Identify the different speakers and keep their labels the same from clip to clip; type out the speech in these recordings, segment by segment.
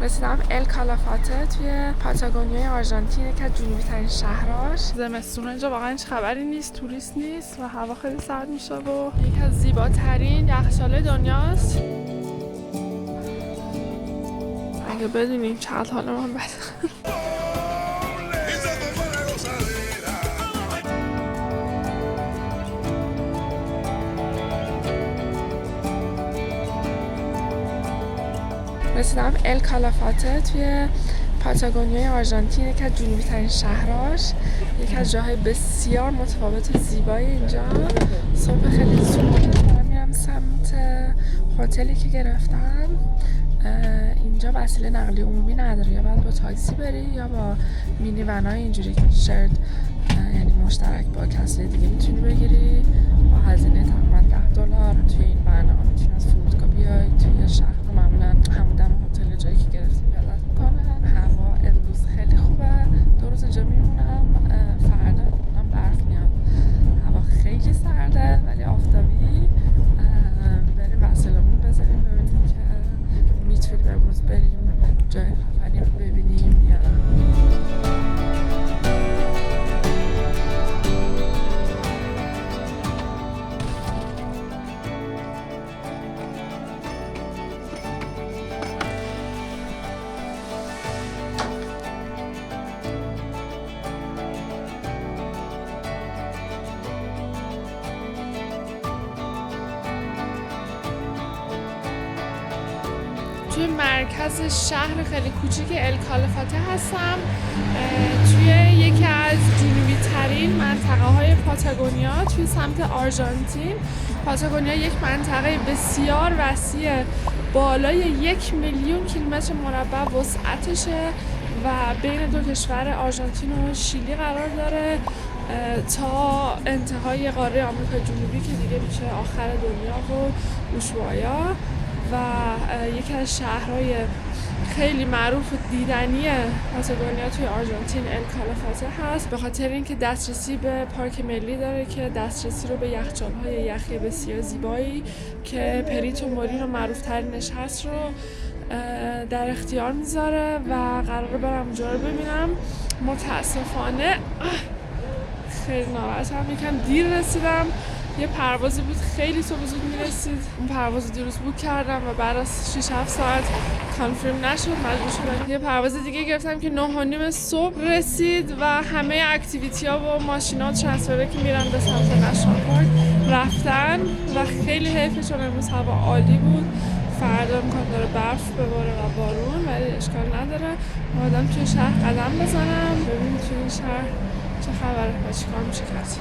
Speaker 1: رسیدم ال کالافاته توی پاتاگونیای آرژانتین، یکی از جنوبی ترین شهراش. زمستون اینجا واقعا هیچ خبری نیست، توریست نیست و هوا خیلی سرد میشه و یکی از زیباترین یخچال دنیاست. اگه بدونیم چقدر حال من بده. رسیدم ال کالافاته توی پاتاگونیای آرژانتین، یکی از جنوبی ترین شهراش، یکی از جاهای بسیار متفاوت و زیبای اینجا. صبح خیلی زود دارم میرم سمت هتلی که گرفتم. اینجا وسیله نقلیه عمومی نداره، یا باید با تاکسی بری یا با مینی ونای اینجوری که شرد، یعنی مشترک با کسای دیگه میتونی بگیری با هزینه تقریبا $10. توی این برنامه میتونی از فرودگاه بیای توی شهر. معمولا همون هتل جایی که گرفتیم یادت میکنن. هوا امروز خیلی خوبه، 2 روز اینجا میمونم، فردا میمونم برف میاد. هوا خیلی سرده ولی آفتابی. بریم وسیلمون بذاریم ببینیم که میتونیم امروز بریم جای خفنی رو ببینیم یا توی مرکز شهر خیلی کوچیک ال کالافاته هستم، توی یکی از جنوبی ترین منطقه های پاتاگونیا توی سمت آرژانتین. پاتاگونیا یک منطقه بسیار وسیع بالای 1,000,000 کیلومتر مربع وسعتشه و بین دو کشور آرژانتین و شیلی قرار داره تا انتهای قاره آمریکا جنوبی که دیگه میشه آخر دنیا و اوشوایا. و یکی از شهرهای خیلی معروف و دیدنی پاتاگونیا توی آرژانتین ال کالافاته هست، به خاطر اینکه دسترسی به پارک ملی داره که دسترسی رو به یخچال‌های یخی بسیار زیبایی که پریتو مورینو معروف ترینش هست رو در اختیار میذاره و قراره برم اونجا رو ببینم. متاسفانه خیلی ناراحتم، یکم دیر رسیدم. یه پروازی بود خیلی صبح زود میرسید، اون پرواز دیروز بوک کردم و بعد از 6-7 ساعت کانفرم نشد، مجبور شدم یه پرواز دیگه گرفتم که 9:30 صبح رسید و همه اکتیویتی ها و ماشینا ترانسفره که میرن به سمت نشنال پارک رفتن و خیلی حیفه چون امروز هوا عالی بود. فردا امکان داره برف بباره و بارون، ولی اشکال نداره. اومدم توی شهر قدم بزنم ببینیم توی این شهر چه خبره و چیکار میشه کرد.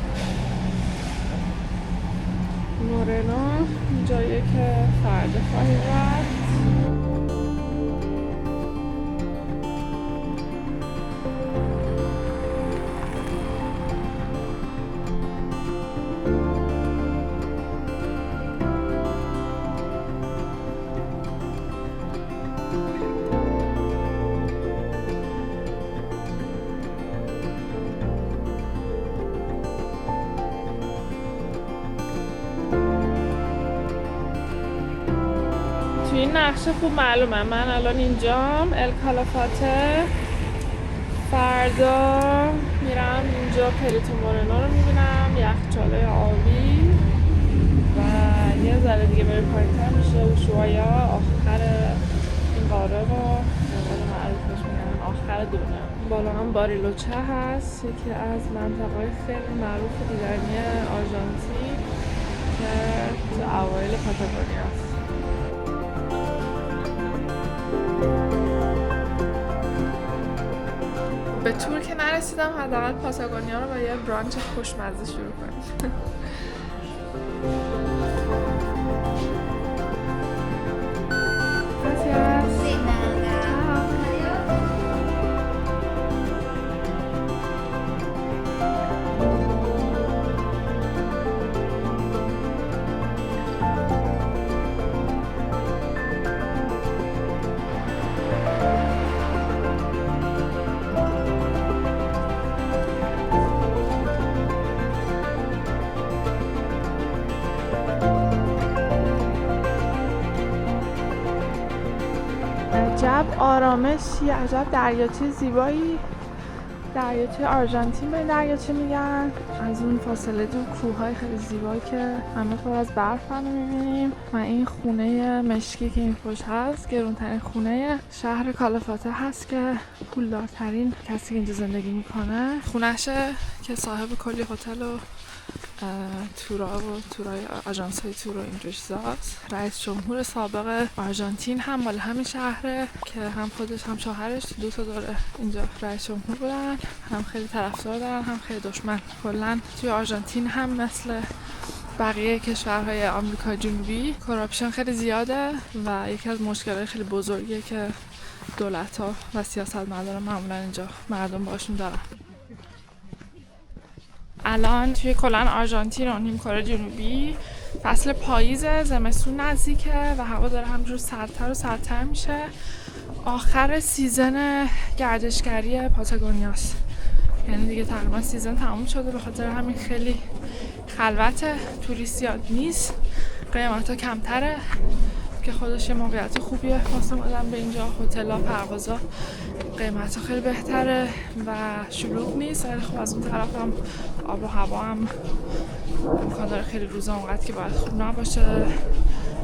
Speaker 1: مورنو جایی که فردا خواهی رفت. توی این نقشه خوب معلومه من الان اینجام ال کالافاته. فردا میرم اینجا پریتو مورنو رو میبینم، یخچال آبی و یه ذره دیگه بریم پایین‌تر میشه اوشوایا، آخر این قاره رو به معروفش میگن آخر دنیا. بالا هم باریلوچه هست، یکی از منطقه‌های خیلی معروف دیدنی آرژانتین که تو اوایل پاتاگونیا است. به تور که نرسیدم، حداقل پاتاگونیا رو با یه برانچ خوشمزه شروع کنیم. آرامش، یه عجب دریاچه زیبایی، دریاچه آرژانتین به این دریاچه میگن. از اون فاصله دور کوههای خیلی زیبایی که همه پر از برف رو میبینیم و این خونه مشکی که این پشت هست گرونترین خونه شهر کالافاته هست که پولدارترین کسی که اینجا زندگی میکنه خونهشه که صاحب کلی هتل و تورای آژانس‌های تور و اینجور چیزاست. رئیس جمهور سابق آرژانتین هم مال همین شهره که هم خودش هم شوهرش دو تا دوره اینجا رئیس جمهور بودن، هم خیلی طرفدار دارن هم خیلی دشمن. کلا توی آرژانتین هم مثل بقیه کشورهای آمریکا جنوبی کراپشن خیلی زیاده و یکی از مشکلات خیلی بزرگیه که دولت‌ها و سیاستمدارا معمولا اینجا مردم باشون دارن. الان توی کلان آرژانتین و نیمکره جنوبی فصل پاییزه، زمستون نزدیکه و هوا داره همجور سردتر و سردتر میشه. آخر سیزن گردشگری پاتاگونیاست، یعنی دیگه تقریبا سیزن تموم شده، به خاطر همین خیلی خلوته، توریستی نیست، قیمتا کمتره که خودش یه موقعیت خوبیه واسه اومدن به اینجا. هتل‌ها، پروازا قیمتا خیلی بهتره و شلوغ نیست، ولی خب از اون طرف هم آب و هوا هم امکان داره خیلی روزا اونقدر که باید خوب نباشه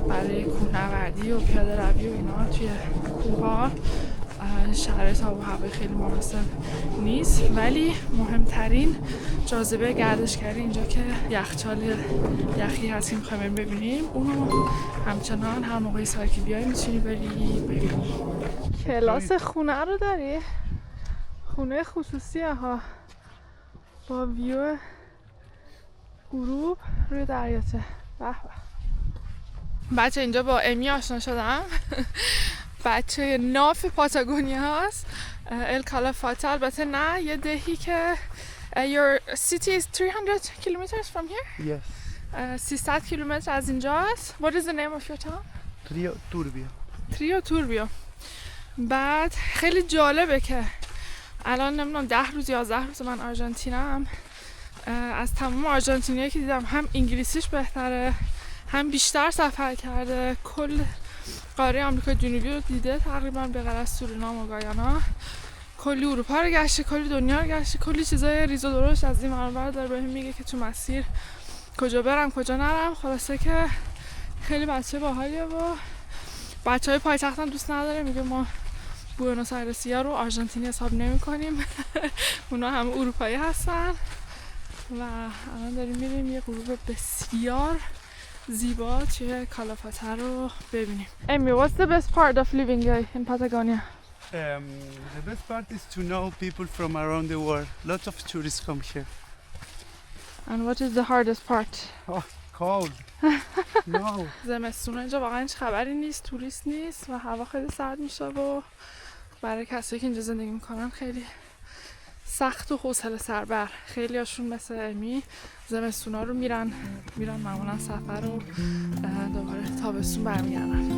Speaker 1: برای کوهنوردی و پیاده روی و اینا. توی کوه‌ها شرایط آب و هوای خیلی مناسب نیست، ولی مهمترین جاذبه گردشگری اینجا که یخچال یخی هست که می‌خوایم ببینیم، اونو همچنان هر موقعی سال که بیای می‌تونی بری ببینی. کلاس خونه رو داری؟ خونه خصوصیه ها با ویو غروب روی دریاچه. به به. بچه اینجا با امی آشنا شدم. بچه ناف پاتاگونیا هست، ال کالافاته. البته نه، یه دهی که your city is 300 kilometers from here?
Speaker 2: Yes.
Speaker 1: 300 کیلومتر از اینجاست. What is the name of your town? توربیو. بعد خیلی جالبه که الان نمیدونم 10 روز 11 روز من آرژانتینم، از تمام آرژانتینیایی که دیدم هم انگلیسیش بهتره، هم بیشتر سفر کرده، کل قاره آمریکا جنوبی رو دیده تقریبا به غیر از سورینام و گایانا، کلی اروپا رو گشته، کلی دنیا رو گشته، کلی چیزای ریز و درشت از این منور داره بهم میگه که تو مسیر کجا برم کجا نرم. خلاصه که خیلی بچه باحالیه و بچهای پایتخت هم دوست نداره، میگه ما بوئنوس آیرسیا رو آرژانتینی حساب نمی‌کنیم. اونا هم اروپایی هستن و الان داریم میریم یه غروب بسیار زیبا توی کالافاته رو ببینیم. Amy, what's the best part of living in Patagonia?
Speaker 2: The best part is to know people from around the world. Lots of tourists come here.
Speaker 1: And what is the hardest part?
Speaker 2: Oh, cold. No.
Speaker 1: زمستون اینجا واقعا هیچ خبری نیست، توریست نیست و هوا خیلی سرد میشه و برای کسایی که اینجا زندگی میکنن خیلی سخت و حوصله سربر. خیلی هاشون مثل امی زمستونا رو میرن معمولا سفر و دوباره تابستون برمیگردن.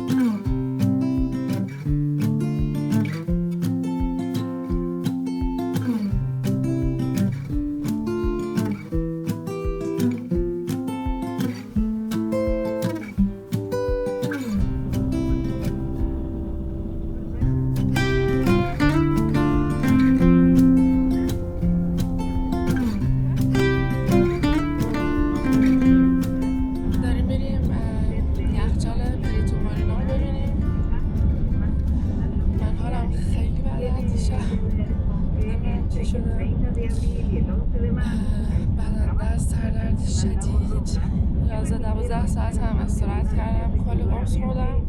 Speaker 1: بدنده از سردرد شدید 11-12 ساعت هم استراحت کردم، کلی قرص خوردم،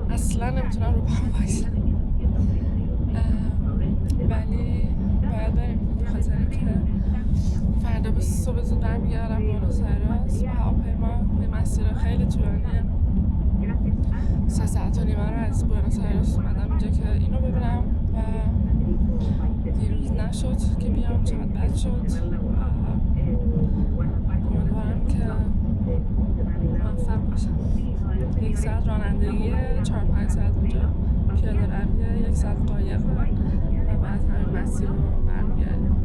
Speaker 1: اصلا نمیتونم رو پام بایستم، ولی باید بریم به خاطر اینکه فردا به صبح زود برمیگردم بونوس آیرس و هواپیما به مسیر خیلی طولانیه. 3 ساعت و نیمه رو از بونوس آیرس اومدم اینجا که اینو ببینم و دیروز نشد که بیام، چقدر بد شد. امیدوارم که موفق باشم. 1 ساعت رانندگی، 4-5 ساعت اونجا پیاده رویه، 1 ساعت قایق و بعد همین مسیر رو برمیگردیم.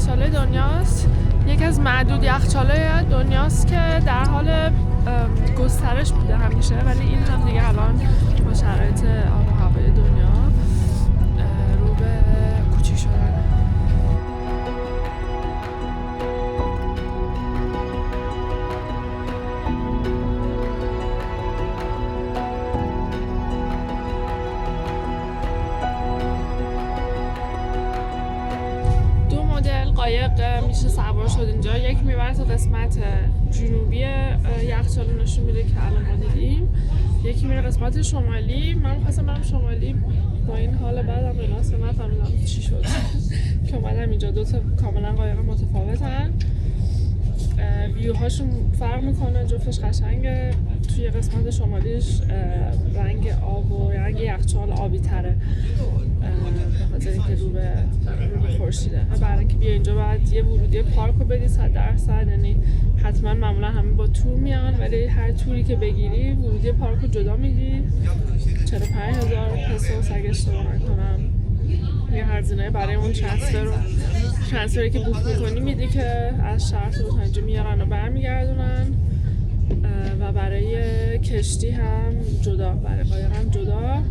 Speaker 1: یخچال دنیاس. یکی از معدود یخچال‌های دنیاست که در حال گسترش بوده همیشه، ولی این هم دیگه الان با شرایط آب و هوای دنیا رو به کوچیک شدن. قایق میشه سوار شد اینجا. یک میبره تا قسمت جنوبی یخچال نشون میده که الان ما دیدیم، یکی میره قسمت شمالی. من خواستم برم شمالی، با این حال بعدم به ناس نفهمیدم چی شد که اومدم اینجا. دو تا کاملا قایق متفاوتن، ویوهاشون فرق میکنه، جفتش قشنگه. توی قسمت شمالیش رنگ آب و رنگ یخچال آبی تره به خاطر اینکه رو به خورشیده. برای اینکه بیا اینجا باید یه ورودی پارک رو بدی 100%، یعنی حتما معمولا همه با تور میان، ولی هر توری که بگیری ورودی پارک رو جدا میگی. 45,000 پسو اگه اشتباه نکنم یه هزینه برای اون ترانسفری که بوک میکنی میدی که از شهر تو تا اینجا میارن و برمیگردونن. و برای کشتی هم جدا، برای قایق هم جدا.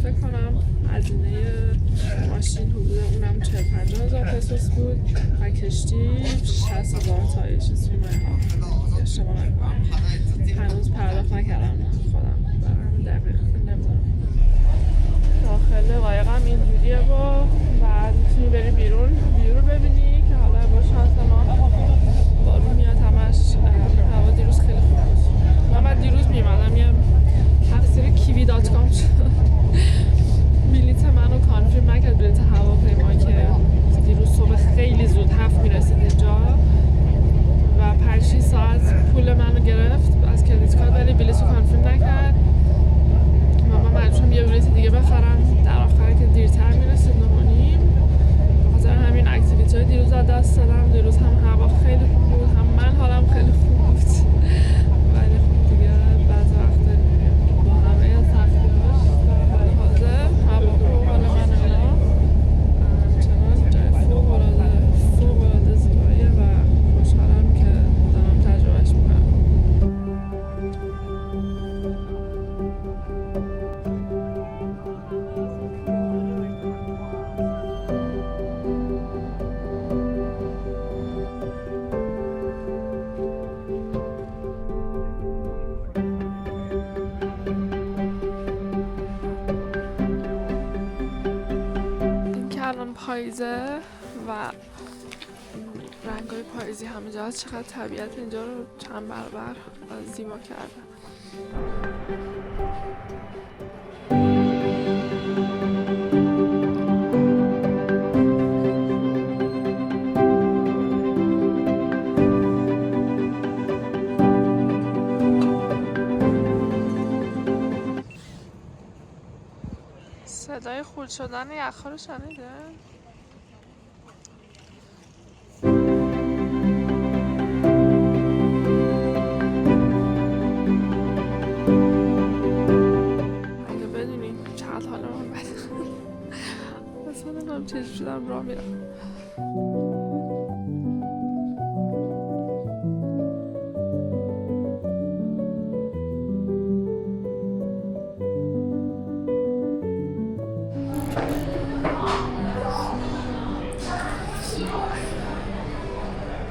Speaker 1: فکر کنم هزینه ماشین حدود اونم 40-50,000 پسوس بود و کشتی 60,000 تا یه چیزی ها اشتباه نکنم. هنوز پرداخت نکردم خودم، برای دقیق نمیدونم. داخل قایق هم اینجوریه و بعد میتونی بری بیرون ویو رو ببینی که حالا با شانس ما بارون میاد همش. هوا دیروز خیلی خوب بود. من دیروز میمدم یه تقصیر kiwi.com شد. بلیت منو کانفرم نکرد، بلیت هواپیما که دیروز صبح خیلی زود 7 میرسید اینجا و 5-6 ساعت پول منو گرفت از کردیت کارت، ولی بلیت رو کانفرم نکرد. من مجبورم یه بلیت دیگه بخرم، در آخر که دیرتر میرسید 9:30. به خاطر همین اکتیویتی دیروز از دست دادم. دیروز هم هوا خیلی خوب بود، هم من حالم خیلی خوب بود، ولی خب دیگه بعض وقتا با همه سختی‌هاش در حال حاضر هوا و حال من اینا همچنان جای فوق‌العاده زیباییه و خوشحالم که دارم تجربهش میکنم. پاییزه و رنگای پاییزی همه جا هست. چقدر طبیعت اینجا رو چند برابر زیبا کرده. صدای خورد شدن یخ‌ها رو شنیده؟ اگه بدونیم چقدر حال من بده. اصلا هم چشم شدم راه میرم.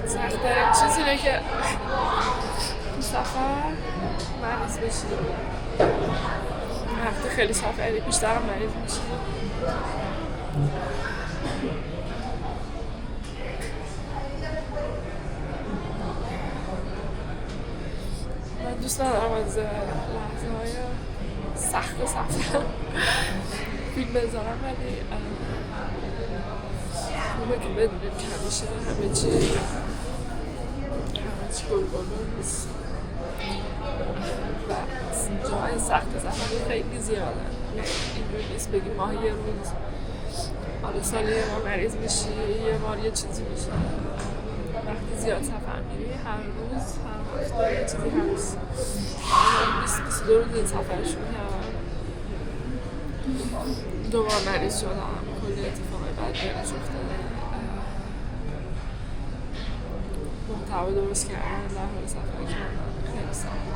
Speaker 1: سخت‌ترین چیز اینه که سفر مریض بشی. هفته خیلی سفری بیشترم مریض میشی. من دوست ندارم از لحظه‌های سخت سفر فیلم بذارم، ولی خوبه که بدونیم که همیشه همه چی گلگلو نیست و جای سخت سفری خیلی زیاده. اینجوری نیست بگی ماهی یه روز، حالا سالی یه بار مریض میشی، یه بار یه چیزی میشه. وقتی زیاد سفر میری هر روز هر هفته یه چیزی هست. من 20-22 روز این سفرشون کردم، 2 بار مریض شدم، کلی اتفاقای بدی براش افتاده. محتوا درست کردن در حال سفر کردن خیلی سخته.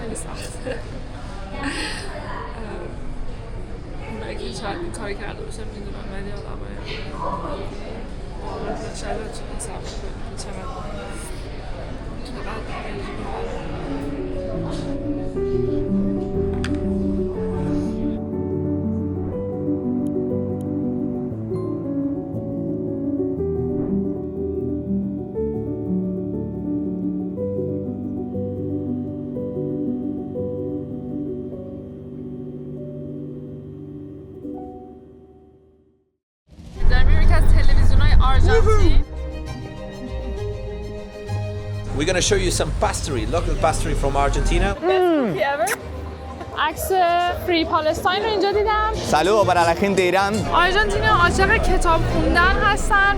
Speaker 1: خیلی سخته. اونایی که شاید این کاری کرده باشم میدونم ولی آدمای شاید چون صبر کنیم چقدر
Speaker 3: We're going to show you some pastry, local pastry from Argentina.
Speaker 1: عکس فری پالستاین رو اینجا دیدم.
Speaker 4: Saludos para la gente de Irán.
Speaker 1: آرژانتینیا عاشق کتاب خوندن هستن